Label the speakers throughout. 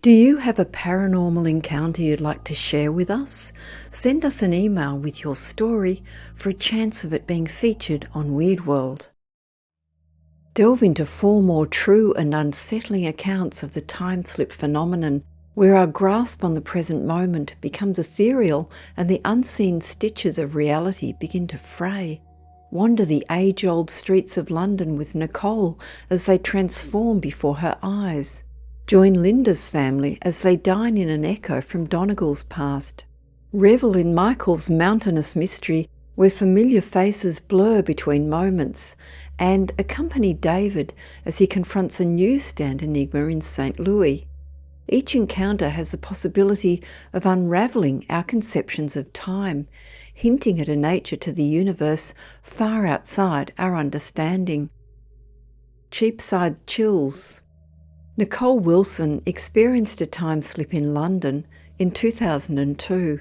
Speaker 1: Do you have a paranormal encounter you'd like to share with us? Send us an email with your story for a chance of it being featured on Weird World. Delve into 4 more true and unsettling accounts of the time slip phenomenon, where our grasp on the present moment becomes ethereal and the unseen stitches of reality begin to fray. Wander the age-old streets of London with Nicole as they transform before her eyes. Join Linda's family as they dine in an echo from Donegal's past. Revel in Michael's mountainous mystery, where familiar faces blur between moments, and accompany David as he confronts a newsstand enigma in St. Louis. Each encounter has the possibility of unraveling our conceptions of time, hinting at a nature to the universe far outside our understanding. Cheapside chills. Nicole Wilson experienced a time slip in London in 2002.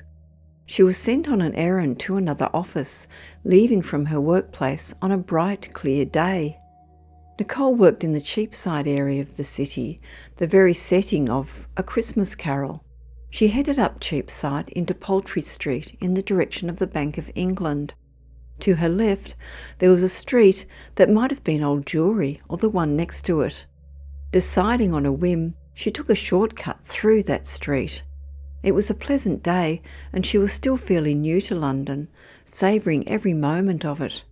Speaker 1: She was sent on an errand to another office, leaving from her workplace on a bright, clear day. Nicole worked in the Cheapside area of the city, the very setting of A Christmas Carol. She headed up Cheapside into Poultry Street in the direction of the Bank of England. To her left, there was a street that might have been Old Jewry or the one next to it. Deciding on a whim, she took a shortcut through that street. It was a pleasant day, and she was still fairly new to London, savouring every moment of it.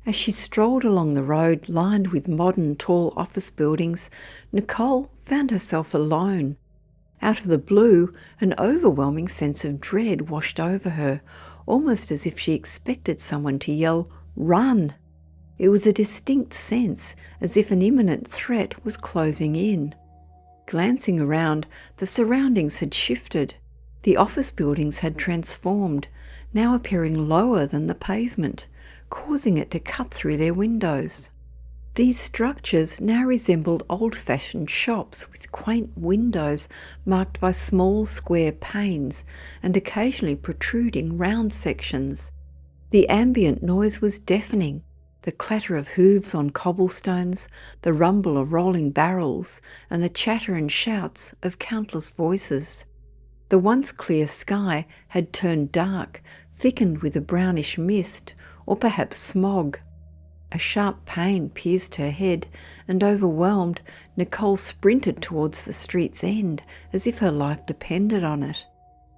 Speaker 1: As she strolled along the road lined with modern tall office buildings, Nicole found herself alone. Out of the blue, an overwhelming sense of dread washed over her, almost as if she expected someone to yell, "Run!" It was a distinct sense, as if an imminent threat was closing in. Glancing around, the surroundings had shifted. The office buildings had transformed, now appearing lower than the pavement, causing it to cut through their windows. These structures now resembled old-fashioned shops with quaint windows marked by small square panes and occasionally protruding round sections. The ambient noise was deafening. The clatter of hooves on cobblestones, the rumble of rolling barrels, and the chatter and shouts of countless voices. The once clear sky had turned dark, thickened with a brownish mist, or perhaps smog. A sharp pain pierced her head, and overwhelmed, Nicole sprinted towards the street's end, as if her life depended on it.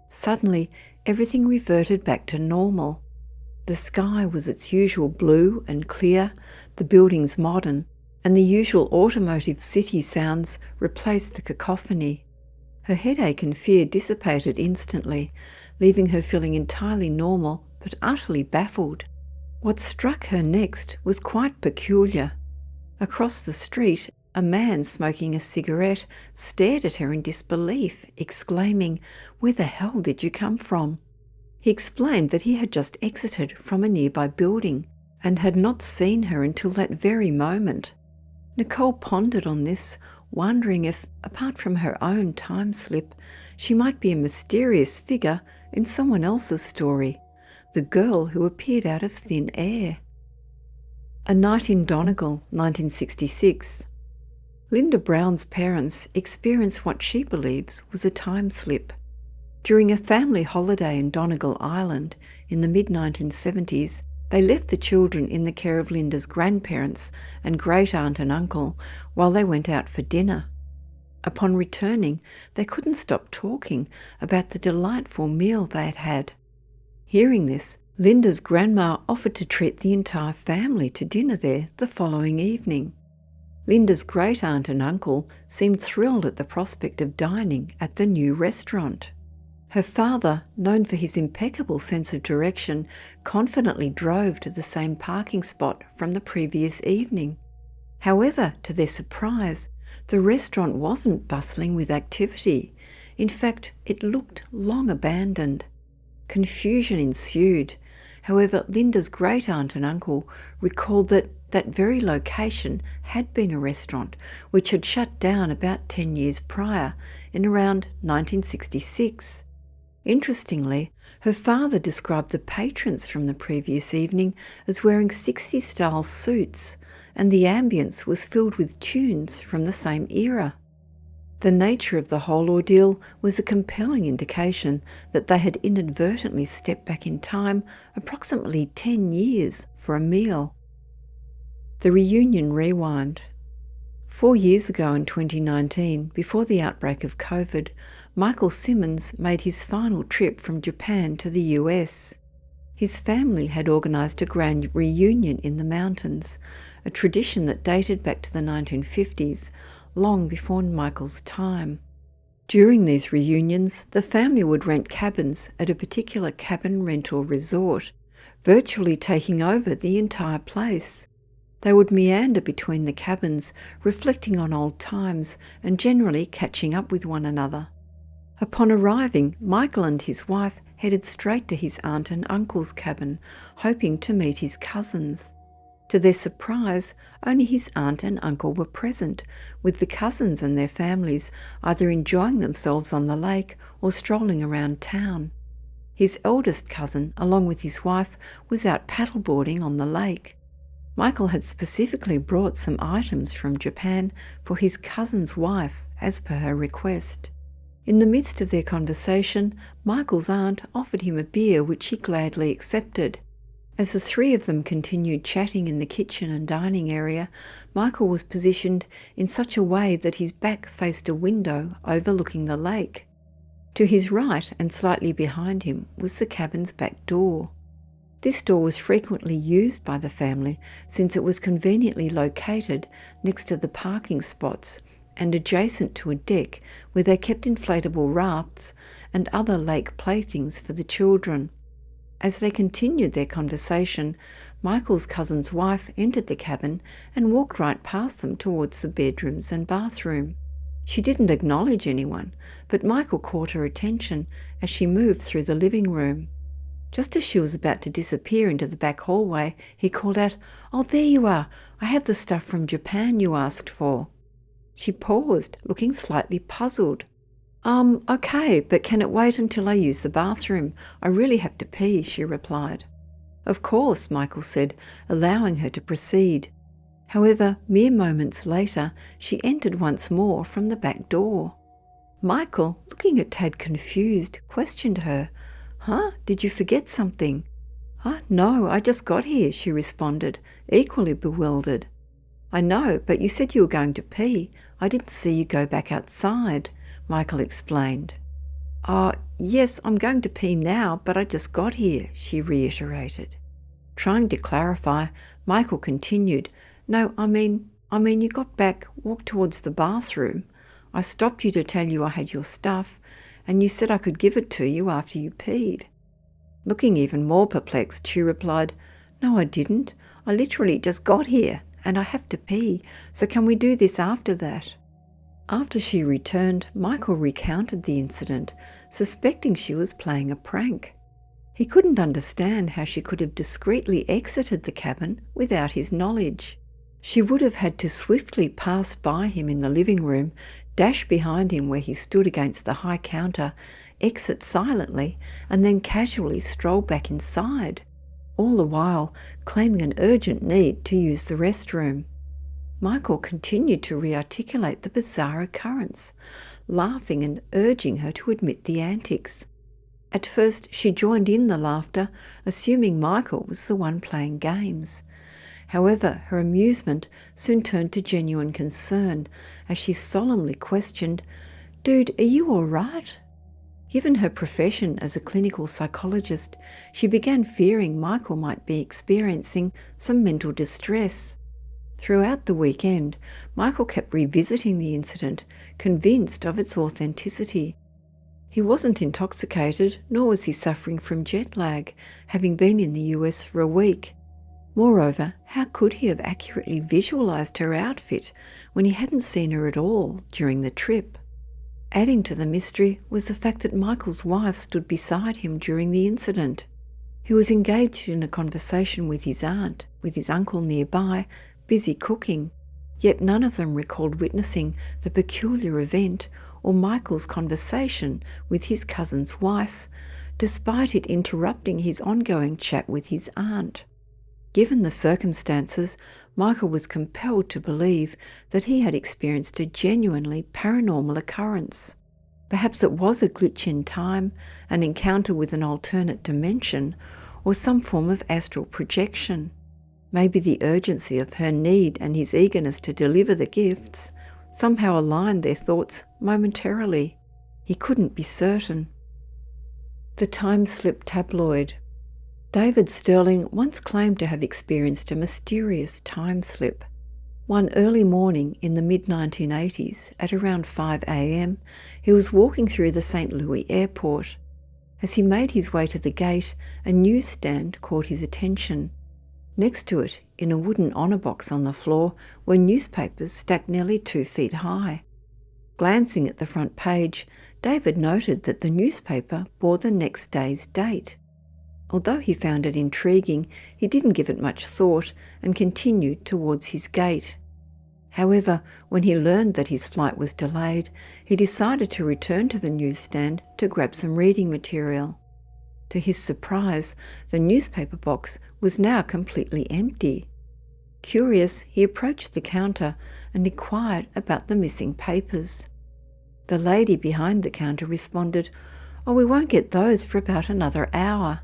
Speaker 1: Suddenly, everything reverted back to normal. The sky was its usual blue and clear, the buildings modern, and the usual automotive city sounds replaced the cacophony. Her headache and fear dissipated instantly, leaving her feeling entirely normal but utterly baffled. What struck her next was quite peculiar. Across the street, a man smoking a cigarette stared at her in disbelief, exclaiming, "Where the hell did you come from?" He explained that he had just exited from a nearby building and had not seen her until that very moment. Nicole pondered on this, wondering if, apart from her own time slip, she might be a mysterious figure in someone else's story, the girl who appeared out of thin air. A Night in Donegal, 1966. Linda Brown's parents experienced what she believes was a time slip. During a family holiday in Donegal Island in the mid-1970s, they left the children in the care of Linda's grandparents and great-aunt and uncle while they went out for dinner. Upon returning, they couldn't stop talking about the delightful meal they had had. Hearing this, Linda's grandma offered to treat the entire family to dinner there the following evening. Linda's great-aunt and uncle seemed thrilled at the prospect of dining at the new restaurant. Her father, known for his impeccable sense of direction, confidently drove to the same parking spot from the previous evening. However, to their surprise, the restaurant wasn't bustling with activity. In fact, it looked long abandoned. Confusion ensued. However, Linda's great-aunt and uncle recalled that that very location had been a restaurant which had shut down about 10 years prior, in around 1966. Interestingly, her father described the patrons from the previous evening as wearing 60s-style suits, and the ambience was filled with tunes from the same era. The nature of the whole ordeal was a compelling indication that they had inadvertently stepped back in time approximately 10 years for a meal. The reunion rewind. 4 years ago in 2019, before the outbreak of COVID, Michael Simmons made his final trip from Japan to the US. His family had organised a grand reunion in the mountains, a tradition that dated back to the 1950s, long before Michael's time. During these reunions, the family would rent cabins at a particular cabin rental resort, virtually taking over the entire place. They would meander between the cabins, reflecting on old times and generally catching up with one another. Upon arriving, Michael and his wife headed straight to his aunt and uncle's cabin, hoping to meet his cousins. To their surprise, only his aunt and uncle were present, with the cousins and their families either enjoying themselves on the lake or strolling around town. His eldest cousin, along with his wife, was out paddleboarding on the lake. Michael had specifically brought some items from Japan for his cousin's wife, as per her request. In the midst of their conversation, Michael's aunt offered him a beer, which he gladly accepted. As the three of them continued chatting in the kitchen and dining area, Michael was positioned in such a way that his back faced a window overlooking the lake. To his right and slightly behind him was the cabin's back door. This door was frequently used by the family since it was conveniently located next to the parking spots and adjacent to a deck where they kept inflatable rafts and other lake playthings for the children. As they continued their conversation, Michael's cousin's wife entered the cabin and walked right past them towards the bedrooms and bathroom. She didn't acknowledge anyone, but Michael caught her attention as she moved through the living room. Just as she was about to disappear into the back hallway, he called out, "Oh, there you are. I have the stuff from Japan you asked for." She paused, looking slightly puzzled. Okay, but can it wait until I use the bathroom? I really have to pee," she replied. "Of course," Michael said, allowing her to proceed. However, mere moments later, she entered once more from the back door. Michael, looking a tad confused, questioned her. "Huh? Did you forget something?" No, I just got here," she responded, equally bewildered. "I know, but you said you were going to pee. I didn't see you go back outside," Michael explained. Yes, I'm going to pee now, but I just got here," she reiterated. Trying to clarify, Michael continued, "No, I mean you got back, walked towards the bathroom. I stopped you to tell you I had your stuff, and you said I could give it to you after you peed." Looking even more perplexed, she replied, "No, I didn't. I literally just got here, and I have to pee, so can we do this after that?" After she returned, Michael recounted the incident, suspecting she was playing a prank. He couldn't understand how she could have discreetly exited the cabin without his knowledge. She would have had to swiftly pass by him in the living room, dash behind him where he stood against the high counter, exit silently, and then casually stroll back inside, all the while claiming an urgent need to use the restroom. Michael continued to re-articulate the bizarre occurrence, laughing and urging her to admit the antics. At first she joined in the laughter, assuming Michael was the one playing games. However, her amusement soon turned to genuine concern as she solemnly questioned, "Dude, are you all right?" Given her profession as a clinical psychologist, she began fearing Michael might be experiencing some mental distress. Throughout the weekend, Michael kept revisiting the incident, convinced of its authenticity. He wasn't intoxicated, nor was he suffering from jet lag, having been in the US for a week. Moreover, how could he have accurately visualised her outfit when he hadn't seen her at all during the trip? Adding to the mystery was the fact that Michael's wife stood beside him during the incident. He was engaged in a conversation with his aunt, with his uncle nearby, busy cooking, yet none of them recalled witnessing the peculiar event or Michael's conversation with his cousin's wife, despite it interrupting his ongoing chat with his aunt. Given the circumstances, Michael was compelled to believe that he had experienced a genuinely paranormal occurrence. Perhaps it was a glitch in time, an encounter with an alternate dimension, or some form of astral projection. Maybe the urgency of her need and his eagerness to deliver the gifts somehow aligned their thoughts momentarily. He couldn't be certain. The TIMESLIP tabloid. David Sterling once claimed to have experienced a mysterious time slip. One early morning in the mid-1980s, at around 5 a.m, he was walking through the St. Louis airport. As he made his way to the gate, a newsstand caught his attention. Next to it, in a wooden honour box on the floor, were newspapers stacked nearly 2 feet high. Glancing at the front page, David noted that the newspaper bore the next day's date. Although he found it intriguing, he didn't give it much thought and continued towards his gate. However, when he learned that his flight was delayed, he decided to return to the newsstand to grab some reading material. To his surprise, the newspaper box was now completely empty. Curious, he approached the counter and inquired about the missing papers. The lady behind the counter responded, "Oh, we won't get those for about another hour."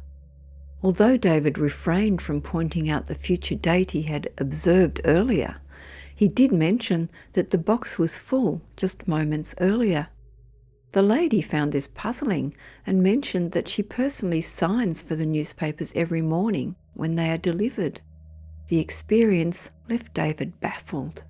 Speaker 1: Although David refrained from pointing out the future date he had observed earlier, he did mention that the box was full just moments earlier. The lady found this puzzling and mentioned that she personally signs for the newspapers every morning when they are delivered. The experience left David baffled.